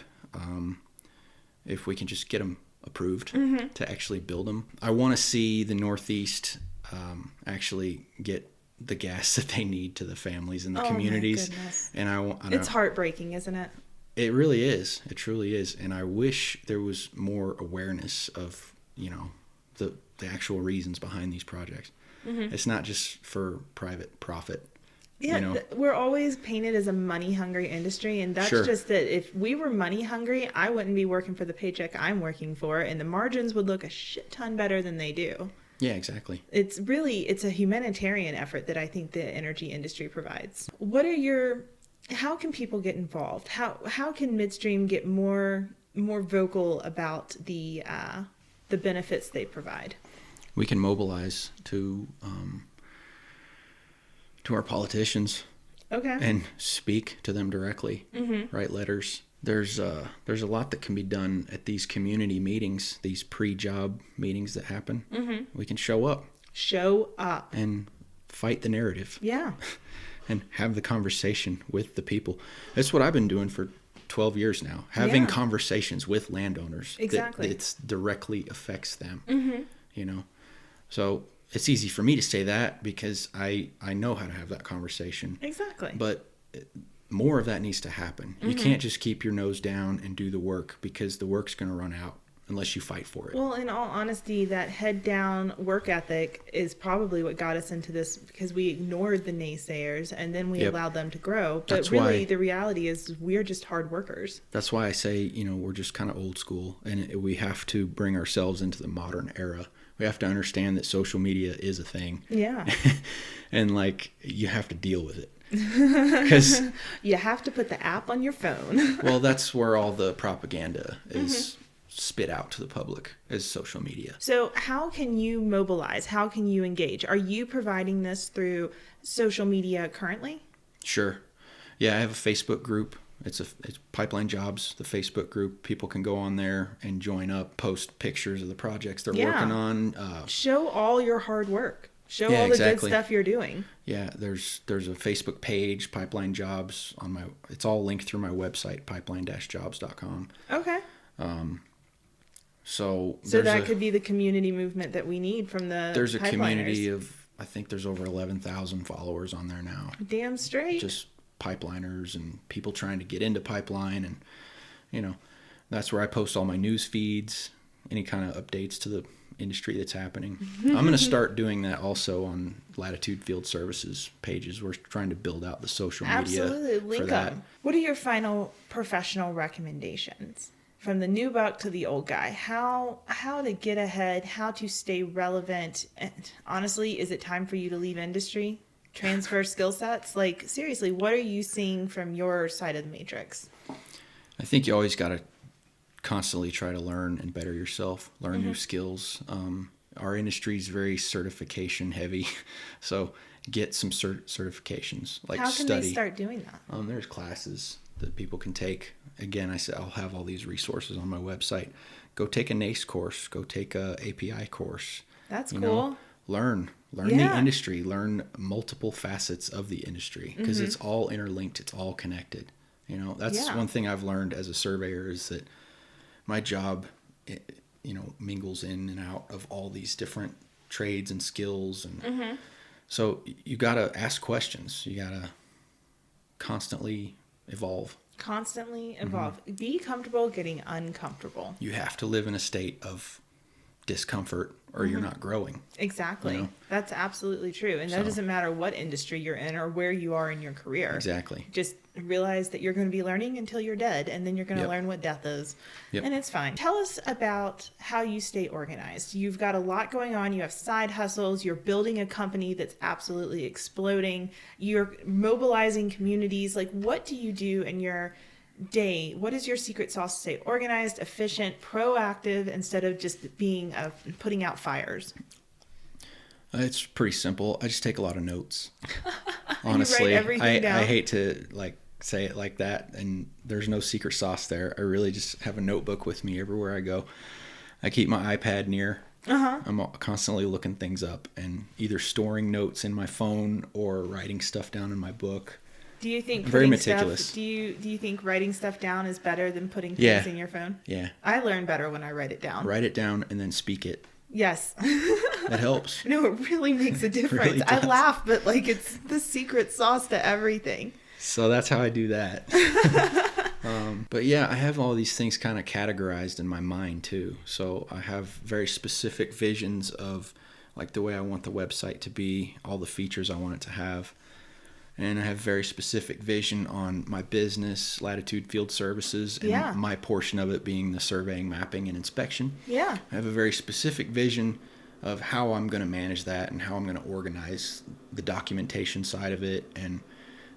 If we can just get them approved to actually build them. I want to see the Northeast actually get the gas that they need to the families and the communities. My goodness. And it's heartbreaking, isn't it? It really is. It truly is. And I wish there was more awareness of, the actual reasons behind these projects. It's not just for private profit. Yeah, we're always painted as a money-hungry industry, and that's just that. If we were money-hungry, I wouldn't be working for the paycheck I'm working for, and the margins would look a shit ton better than they do. Yeah, exactly. It's a humanitarian effort that I think the energy industry provides. How can people get involved? How can Midstream get more vocal about the benefits they provide? We can mobilize to our politicians. Okay. And speak to them directly. Write letters. There's a lot that can be done at these community meetings, these pre-job meetings that happen. We can show up and fight the narrative. Yeah. And have the conversation with the people. That's what I've been doing for 12 years now, having conversations with landowners. Exactly. That directly affects them. So it's easy for me to say that because I know how to have that conversation. Exactly. But more of that needs to happen. You can't just keep your nose down and do the work, because the work's going to run out unless you fight for it. Well, in all honesty, that head down work ethic is probably what got us into this, because we ignored the naysayers and then we allowed them to grow. But That's really, why, the reality is we're just hard workers. That's why I say, we're just kind of old school, and we have to bring ourselves into the modern era. We have to understand that social media is a thing. Yeah. And you have to deal with it. Because you have to put the app on your phone. Well, that's where all the propaganda is spit out to the public, is social media. So how can you mobilize? How can you engage? Are you providing this through social media currently? Sure. Yeah, I have a Facebook group. It's Pipeline Jobs, the Facebook group. People can go on there and join up, post pictures of the projects they're working on. Show all your hard work. Show all the good stuff you're doing. Yeah, there's a Facebook page, Pipeline Jobs, it's all linked through my website, pipeline-jobs.com. Okay. So that could be the community movement that we need from the There's a pipeliners. Community of, I think there's over 11,000 followers on there now. Damn straight. Just pipeliners and people trying to get into pipeline, and that's where I post all my news feeds, any kind of updates to the industry that's happening. I'm going to start doing that also on Latitude Field Services pages. We're trying to build out the social media. Absolutely, link for that. them. What are your final professional recommendations from the new buck to the old guy? How to get ahead, how to stay relevant, and honestly, is it time for you to leave industry? Transfer skill sets? Seriously, what are you seeing from your side of the matrix? I think you always got to constantly try to learn and better yourself, learn new skills. Our industry is very certification heavy, so get some certifications. How can they start doing that? There's classes that people can take. Again, I said I'll have all these resources on my website. Go take a NACE course. Go take a API course. That's cool. Learn the industry. Learn multiple facets of the industry, because it's all interlinked. It's all connected. That's one thing I've learned as a surveyor, is that my job, mingles in and out of all these different trades and skills. And so you got to ask questions. You got to constantly evolve. Be comfortable getting uncomfortable. You have to live in a state of discomfort or you're not growing. Exactly. You know? That's absolutely true. And that doesn't matter what industry you're in or where you are in your career. Exactly. Just realize that you're going to be learning until you're dead, and then you're going to learn what death is. And it's fine. Tell us about how you stay organized. You've got a lot going on. You have side hustles. You're building a company that's absolutely exploding. You're mobilizing communities. Like, what do you do in your day? What is your secret sauce to stay organized, efficient, proactive, instead of just being putting out fires? It's pretty simple. I just take a lot of notes. Honestly, You write everything down? I hate to say it like that, and there's no secret sauce there. I really just have a notebook with me everywhere I go. I keep my iPad near. I'm constantly looking things up and either storing notes in my phone or writing stuff down in my book. Do you think very meticulous? Do you think writing stuff down is better than putting things in your phone? Yeah. I learn better when I write it down. Write it down and then speak it. Yes. That helps. No, it really makes a difference. Really I does. laugh, but like it's the secret sauce to everything. So that's how I do that. But yeah, I have all these things kind of categorized in my mind too. So I have very specific visions of like the way I want the website to be, all the features I want it to have. And I have very specific vision on my business, Latitude Field Services, and my portion of it being the surveying, mapping, and inspection. Yeah. I have a very specific vision of how I'm going to manage that and how I'm going to organize the documentation side of it. And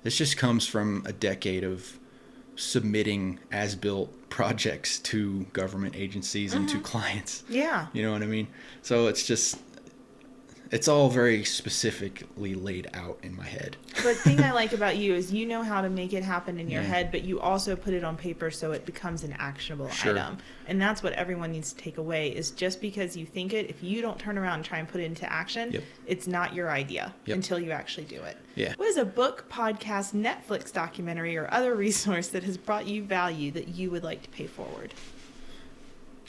this just comes from a decade of submitting as-built projects to government agencies and to clients. Yeah. You know what I mean? So it's all very specifically laid out in my head. But the thing I like about you is you know how to make it happen in your Yeah. head, but you also put it on paper so it becomes an actionable item. And that's what everyone needs to take away is just because you think it, if you don't turn around and try and put it into action, it's not your idea until you actually do it. Yeah. What is a book, podcast, Netflix documentary, or other resource that has brought you value that you would like to pay forward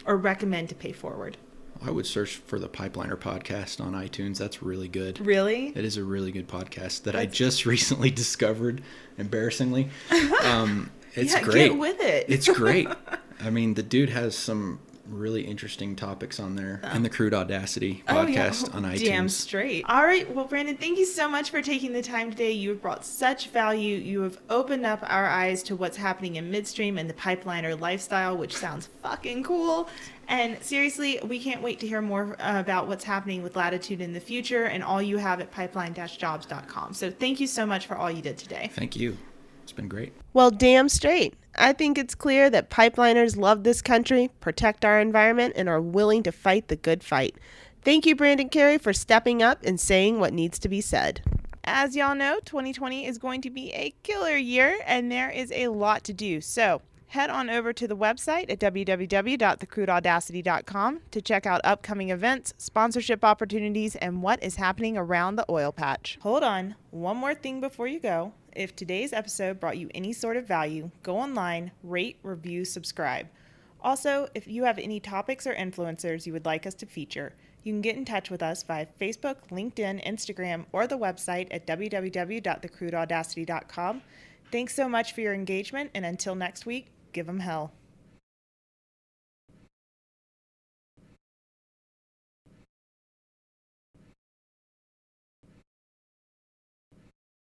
or recommend to pay forward? I would search for the Pipeliner podcast on iTunes. That's really good. Really? It is a really good podcast that I just recently discovered, embarrassingly. It's great. Get with it. It's great. I mean, the dude has some really interesting topics on there. And the Crude Audacity podcast on iTunes. Damn straight. All right. Well, Brandon, thank you so much for taking the time today. You have brought such value. You have opened up our eyes to what's happening in Midstream and the pipeliner lifestyle, which sounds fucking cool. And seriously, we can't wait to hear more about what's happening with Latitude in the future and all you have at pipeline-jobs.com. So thank you so much for all you did today. Thank you. It's been great. Well, damn straight. I think it's clear that pipeliners love this country, protect our environment, and are willing to fight the good fight. Thank you, Brandon Cary, for stepping up and saying what needs to be said. As y'all know, 2020 is going to be a killer year, and there is a lot to do. So head on over to the website at www.thecrudeaudacity.com to check out upcoming events, sponsorship opportunities, and what is happening around the oil patch. Hold on, one more thing before you go. If today's episode brought you any sort of value, go online, rate, review, subscribe. Also, if you have any topics or influencers you would like us to feature, you can get in touch with us via Facebook, LinkedIn, Instagram, or the website at www.thecrudeaudacity.com. Thanks so much for your engagement, and until next week, give 'em hell.